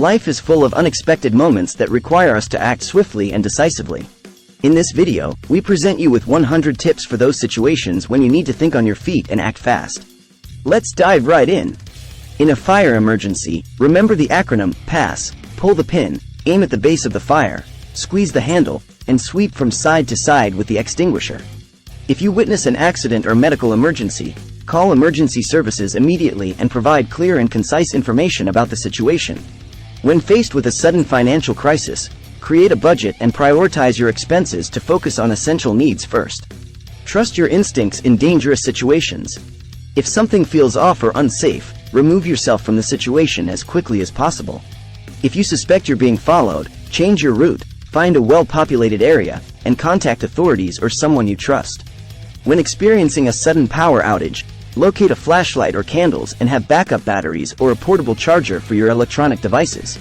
Life is full of unexpected moments that require us to act swiftly and decisively. In this video, we present you with 100 tips for those situations when you need to think on your feet and act fast. Let's dive right in. In a fire emergency, remember the acronym PASS. Pull the pin, aim at the base of the fire, squeeze the handle, and sweep from side to side with the extinguisher. If you witness an accident or medical emergency, call emergency services immediately and provide clear and concise information about the situation. When faced with a sudden financial crisis, create a budget and prioritize your expenses to focus on essential needs first. Trust your instincts in dangerous situations. If something feels off or unsafe, remove yourself from the situation as quickly as possible. If you suspect you're being followed, change your route, find a well-populated area, and contact authorities or someone you trust. When experiencing a sudden power outage, locate a flashlight or candles and have backup batteries or a portable charger for your electronic devices.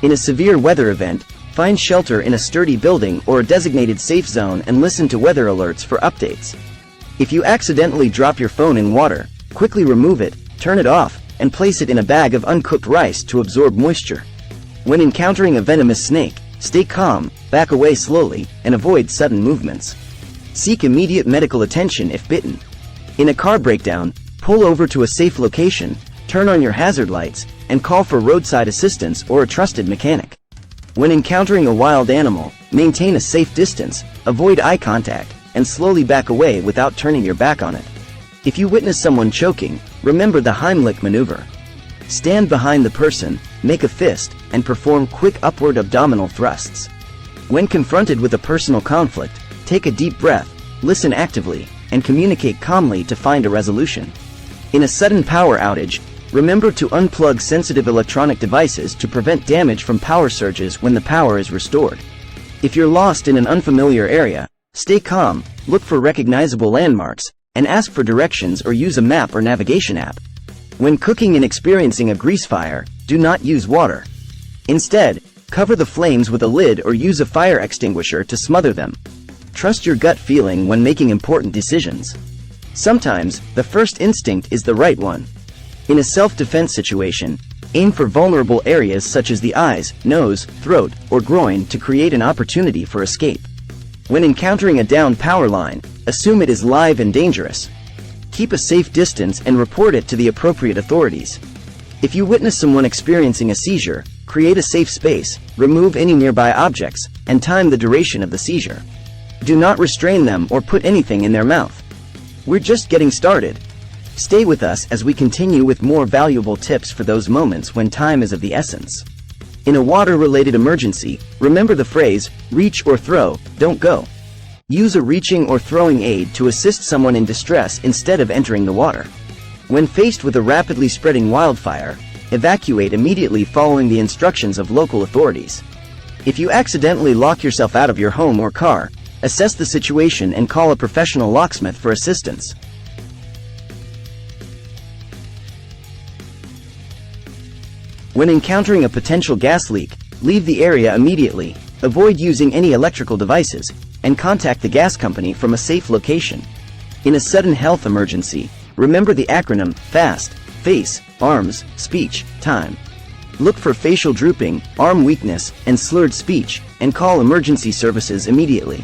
In a severe weather event, find shelter in a sturdy building or a designated safe zone and listen to weather alerts for updates. If you accidentally drop your phone in water, quickly remove it, turn it off, and place it in a bag of uncooked rice to absorb moisture. When encountering a venomous snake, stay calm, back away slowly, and avoid sudden movements. Seek immediate medical attention if bitten. In a car breakdown, pull over to a safe location, turn on your hazard lights, and call for roadside assistance or a trusted mechanic. When encountering a wild animal, maintain a safe distance, avoid eye contact, and slowly back away without turning your back on it. If you witness someone choking, remember the Heimlich maneuver. Stand behind the person, make a fist, and perform quick upward abdominal thrusts. When confronted with a personal conflict, take a deep breath, listen actively, and communicate calmly to find a resolution. In a sudden power outage, remember to unplug sensitive electronic devices to prevent damage from power surges when the power is restored. If you're lost in an unfamiliar area, stay calm, look for recognizable landmarks, and ask for directions or use a map or navigation app. When cooking and experiencing a grease fire, do not use water. Instead, cover the flames with a lid or use a fire extinguisher to smother them. Trust your gut feeling when making important decisions. Sometimes, the first instinct is the right one. In a self-defense situation, aim for vulnerable areas such as the eyes, nose, throat, or groin to create an opportunity for escape. When encountering a downed power line, assume it is live and dangerous. Keep a safe distance and report it to the appropriate authorities. If you witness someone experiencing a seizure, create a safe space, remove any nearby objects, and time the duration of the seizure. Do not restrain them or put anything in their mouth. We're just getting started. Stay with us as we continue with more valuable tips for those moments when time is of the essence. In a water-related emergency, remember the phrase, reach or throw, don't go. Use a reaching or throwing aid to assist someone in distress instead of entering the water. When faced with a rapidly spreading wildfire, evacuate immediately following the instructions of local authorities. If you accidentally lock yourself out of your home or car, assess the situation and call a professional locksmith for assistance. When encountering a potential gas leak, leave the area immediately, avoid using any electrical devices, and contact the gas company from a safe location. In a sudden health emergency, remember the acronym FAST, face, arms, speech, time. Look for facial drooping, arm weakness, and slurred speech, and call emergency services immediately.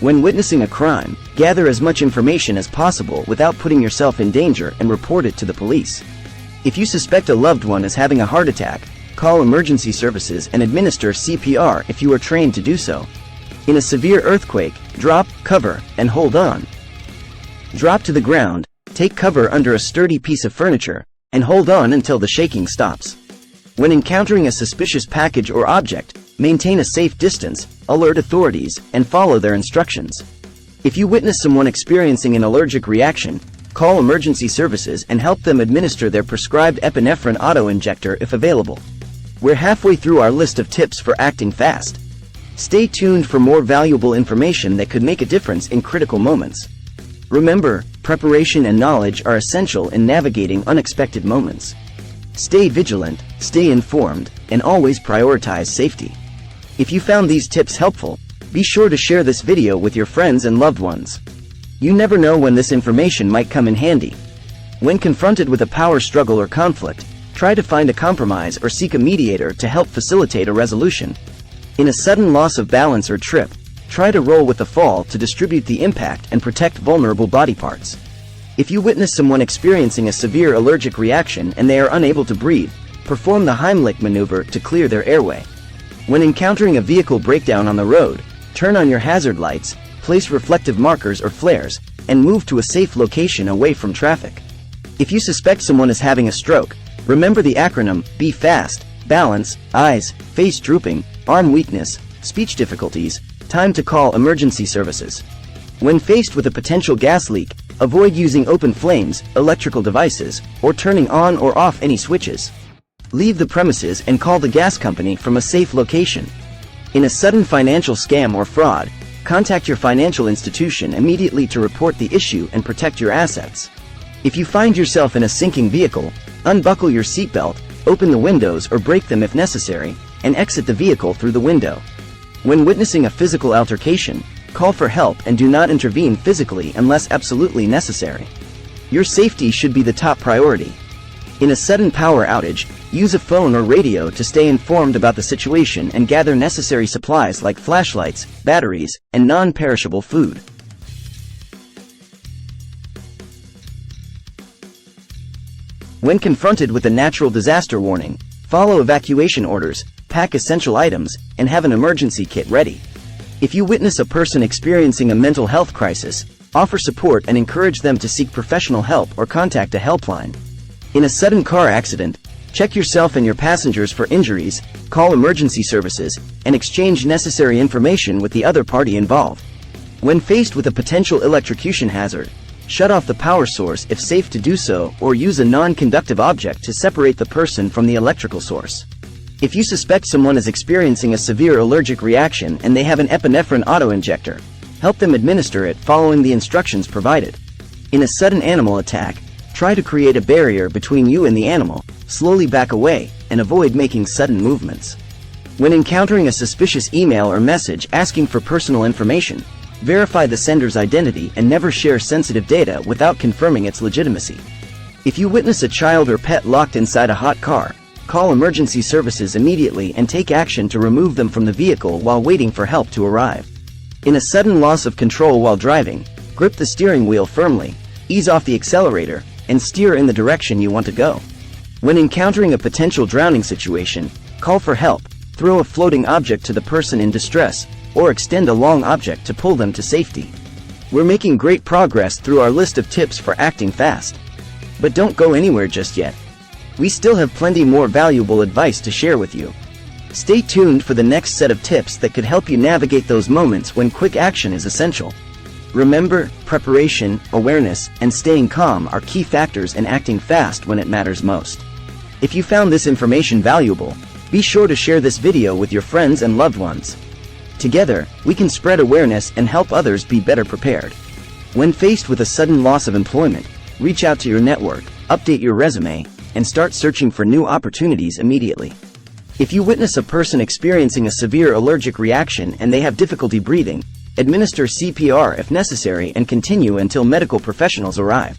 When witnessing a crime, gather as much information as possible without putting yourself in danger and report it to the police. If you suspect a loved one is having a heart attack, call emergency services and administer CPR if you are trained to do so. In a severe earthquake, drop, cover, and hold on. Drop to the ground, take cover under a sturdy piece of furniture, and hold on until the shaking stops. When encountering a suspicious package or object, maintain a safe distance, alert authorities, and follow their instructions. If you witness someone experiencing an allergic reaction, call emergency services and help them administer their prescribed epinephrine auto-injector if available. We're halfway through our list of tips for acting fast. Stay tuned for more valuable information that could make a difference in critical moments. Remember, preparation and knowledge are essential in navigating unexpected moments. Stay vigilant, stay informed, and always prioritize safety. If you found these tips helpful, be sure to share this video with your friends and loved ones. You never know when this information might come in handy. When confronted with a power struggle or conflict, try to find a compromise or seek a mediator to help facilitate a resolution. In a sudden loss of balance or trip, try to roll with the fall to distribute the impact and protect vulnerable body parts. If you witness someone experiencing a severe allergic reaction and they are unable to breathe, perform the Heimlich maneuver to clear their airway. When encountering a vehicle breakdown on the road, turn on your hazard lights, place reflective markers or flares, and move to a safe location away from traffic. If you suspect someone is having a stroke, remember the acronym Be Fast, balance, eyes, face drooping, arm weakness, speech difficulties, time to call emergency services. When faced with a potential gas leak, avoid using open flames, electrical devices, or turning on or off any switches. Leave the premises and call the gas company from a safe location. In a sudden financial scam or fraud, contact your financial institution immediately to report the issue and protect your assets. If you find yourself in a sinking vehicle, unbuckle your seatbelt, open the windows or break them if necessary, and exit the vehicle through the window. When witnessing a physical altercation, call for help and do not intervene physically unless absolutely necessary. Your safety should be the top priority. In a sudden power outage, use a phone or radio to stay informed about the situation and gather necessary supplies like flashlights, batteries, and non-perishable food. When confronted with a natural disaster warning, follow evacuation orders, pack essential items, and have an emergency kit ready. If you witness a person experiencing a mental health crisis, offer support and encourage them to seek professional help or contact a helpline. In a sudden car accident, check yourself and your passengers for injuries, call emergency services, and exchange necessary information with the other party involved. When faced with a potential electrocution hazard, shut off the power source if safe to do so or use a non-conductive object to separate the person from the electrical source. If you suspect someone is experiencing a severe allergic reaction and they have an epinephrine autoinjector, help them administer it following the instructions provided. In a sudden animal attack, try to create a barrier between you and the animal, slowly back away, and avoid making sudden movements. When encountering a suspicious email or message asking for personal information, verify the sender's identity and never share sensitive data without confirming its legitimacy. If you witness a child or pet locked inside a hot car, call emergency services immediately and take action to remove them from the vehicle while waiting for help to arrive. In a sudden loss of control while driving, grip the steering wheel firmly, ease off the accelerator, and steer in the direction you want to go. When encountering a potential drowning situation, call for help, throw a floating object to the person in distress, or extend a long object to pull them to safety. We're making great progress through our list of tips for acting fast. But don't go anywhere just yet. We still have plenty more valuable advice to share with you. Stay tuned for the next set of tips that could help you navigate those moments when quick action is essential. Remember, preparation, awareness, and staying calm are key factors in acting fast when it matters most. If you found this information valuable, be sure to share this video with your friends and loved ones. Together, we can spread awareness and help others be better prepared. When faced with a sudden loss of employment, reach out to your network, update your resume, and start searching for new opportunities immediately. If you witness a person experiencing a severe allergic reaction and they have difficulty breathing, administer CPR if necessary and continue until medical professionals arrive.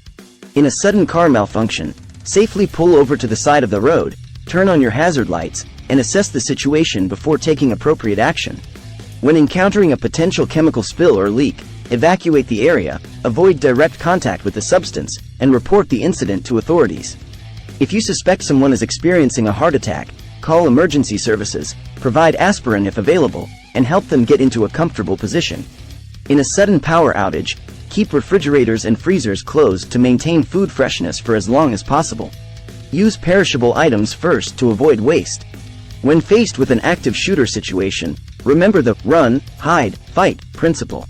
In a sudden car malfunction, safely pull over to the side of the road, turn on your hazard lights, and assess the situation before taking appropriate action. When encountering a potential chemical spill or leak, evacuate the area, avoid direct contact with the substance, and report the incident to authorities. If you suspect someone is experiencing a heart attack, call emergency services, provide aspirin if available, and help them get into a comfortable position. In a sudden power outage, keep refrigerators and freezers closed to maintain food freshness for as long as possible. Use perishable items first to avoid waste. When faced with an active shooter situation, remember the run, hide, fight principle.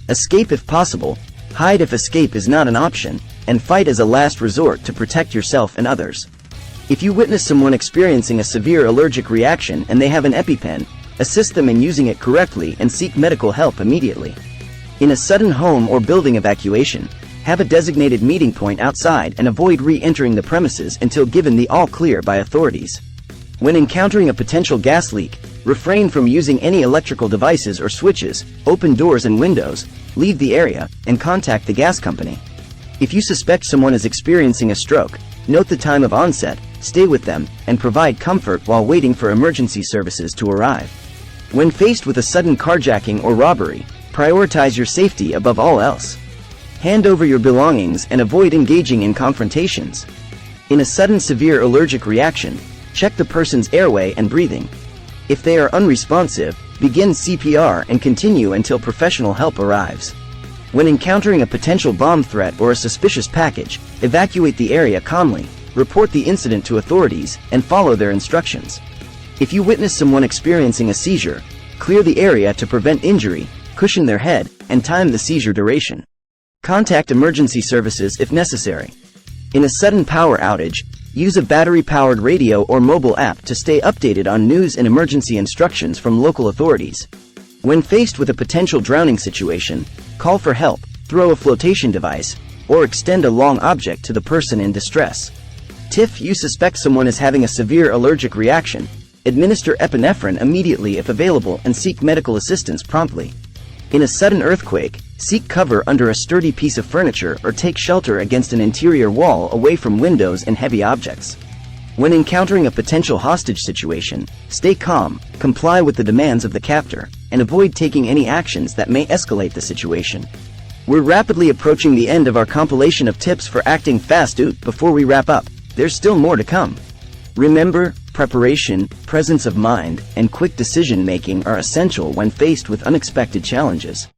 Escape if possible, hide if escape is not an option, and fight as a last resort to protect yourself and others. If you witness someone experiencing a severe allergic reaction and they have an EpiPen, assist them in using it correctly and seek medical help immediately. In a sudden home or building evacuation, have a designated meeting point outside and avoid re-entering the premises until given the all-clear by authorities. When encountering a potential gas leak, refrain from using any electrical devices or switches, open doors and windows, leave the area, and contact the gas company. If you suspect someone is experiencing a stroke, note the time of onset, stay with them, and provide comfort while waiting for emergency services to arrive. When faced with a sudden carjacking or robbery, prioritize your safety above all else. Hand over your belongings and avoid engaging in confrontations. In a sudden severe allergic reaction, check the person's airway and breathing. If they are unresponsive, begin CPR and continue until professional help arrives. When encountering a potential bomb threat or a suspicious package, evacuate the area calmly, report the incident to authorities, and follow their instructions. If you witness someone experiencing a seizure, clear the area to prevent injury, cushion their head, and time the seizure duration. Contact emergency services if necessary. In a sudden power outage, use a battery-powered radio or mobile app to stay updated on news and emergency instructions from local authorities. When faced with a potential drowning situation, call for help, throw a flotation device, or extend a long object to the person in distress. If you suspect someone is having a severe allergic reaction, administer epinephrine immediately if available and seek medical assistance promptly. In a sudden earthquake, seek cover under a sturdy piece of furniture or take shelter against an interior wall away from windows and heavy objects. When encountering a potential hostage situation, stay calm, comply with the demands of the captor, and avoid taking any actions that may escalate the situation. We're rapidly approaching the end of our compilation of tips for acting fast. Before we wrap up, there's still more to come. Remember, preparation, presence of mind, and quick decision-making are essential when faced with unexpected challenges.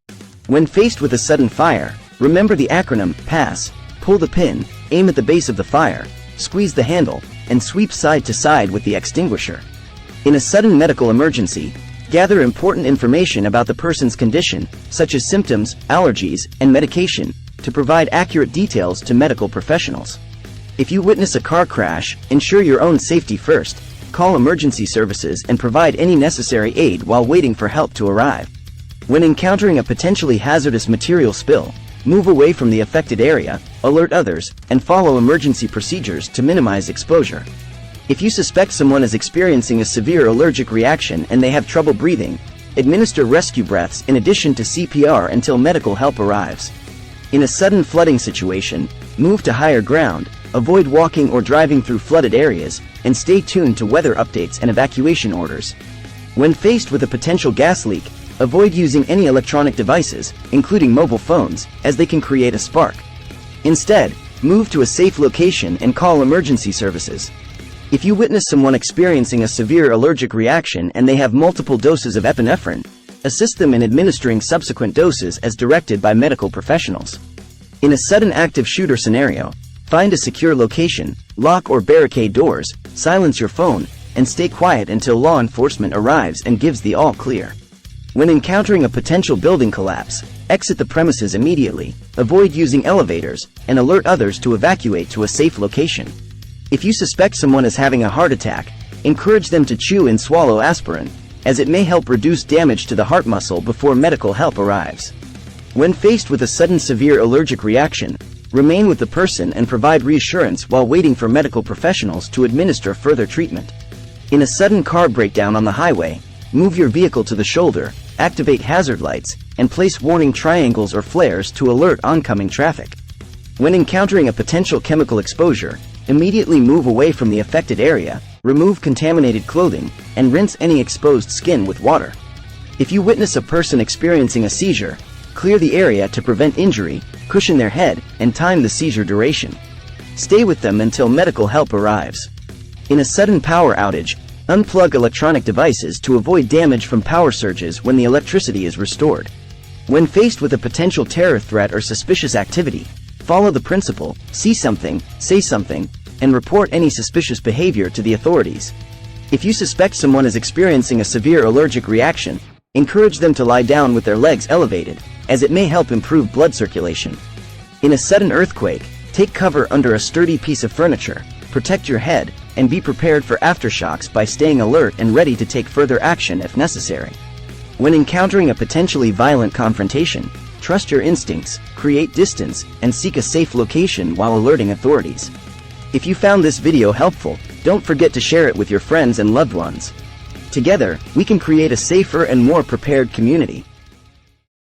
When faced with a sudden fire, remember the acronym PASS: pull the pin, aim at the base of the fire, squeeze the handle, and sweep side to side with the extinguisher. In a sudden medical emergency, gather important information about the person's condition, such as symptoms, allergies, and medication, to provide accurate details to medical professionals. If you witness a car crash, ensure your own safety first, call emergency services and provide any necessary aid while waiting for help to arrive. When encountering a potentially hazardous material spill, move away from the affected area, alert others, and follow emergency procedures to minimize exposure. If you suspect someone is experiencing a severe allergic reaction and they have trouble breathing, administer rescue breaths in addition to CPR until medical help arrives. In a sudden flooding situation, move to higher ground, avoid walking or driving through flooded areas, and stay tuned to weather updates and evacuation orders. When faced with a potential gas leak, avoid using any electronic devices, including mobile phones, as they can create a spark. Instead, move to a safe location and call emergency services. If you witness someone experiencing a severe allergic reaction and they have multiple doses of epinephrine, assist them in administering subsequent doses as directed by medical professionals. In a sudden active shooter scenario, find a secure location, lock or barricade doors, silence your phone, and stay quiet until law enforcement arrives and gives the all clear. When encountering a potential building collapse, exit the premises immediately, avoid using elevators, and alert others to evacuate to a safe location. If you suspect someone is having a heart attack, encourage them to chew and swallow aspirin, as it may help reduce damage to the heart muscle before medical help arrives. When faced with a sudden severe allergic reaction, remain with the person and provide reassurance while waiting for medical professionals to administer further treatment. In a sudden car breakdown on the highway, move your vehicle to the shoulder, activate hazard lights, and place warning triangles or flares to alert oncoming traffic. When encountering a potential chemical exposure, immediately move away from the affected area, remove contaminated clothing, and rinse any exposed skin with water. If you witness a person experiencing a seizure, clear the area to prevent injury, cushion their head, and time the seizure duration. Stay with them until medical help arrives. In a sudden power outage, unplug electronic devices to avoid damage from power surges when the electricity is restored. When faced with a potential terror threat or suspicious activity, follow the principle, see something, say something, and report any suspicious behavior to the authorities. If you suspect someone is experiencing a severe allergic reaction, encourage them to lie down with their legs elevated, as it may help improve blood circulation. In a sudden earthquake, take cover under a sturdy piece of furniture, protect your head, and be prepared for aftershocks by staying alert and ready to take further action if necessary. When encountering a potentially violent confrontation, trust your instincts, create distance, and seek a safe location while alerting authorities. If you found this video helpful, don't forget to share it with your friends and loved ones. Together, we can create a safer and more prepared community.